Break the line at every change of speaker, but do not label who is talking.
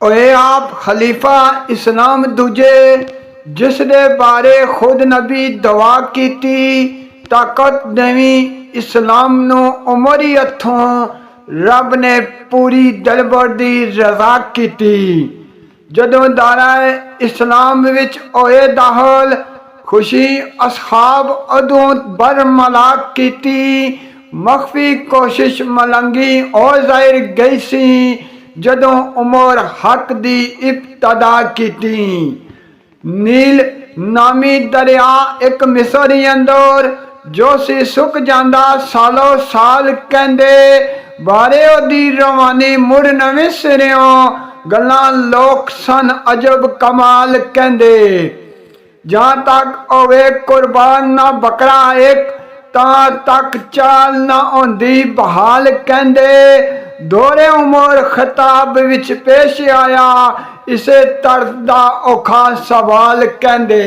ओए आप खलीफा इस्लाम दूजे जिस दे बारे खुद नबी दुआ की ताकत देवी इस्लाम नू उमरी हथों रब ने पूरी दलबर दी रजा की। जदों दारा इस्लाम विच होए दाखल खुशी असहाब अदों बरमलाक की मख्फी कोशिश मलंगी और जाहिर गई सी जदों उमर हक दी इब्तदा की। नील नामी दरिया एक मिसरी अंदर जो सी सुक जांदा सालो साल कहंदे बारे ओदी रवानी मुड़ नवें सिरों गल्लां लोक सन अजब कमाल कहंदे। जहां तक ओवे कुर्बान ना बकरा एक तां तक चाल ना होंदी बहाल कहंदे। दोरे उमर खिताब विच पेश आया इसे तर्ज दा औखा सवाल कहंदे।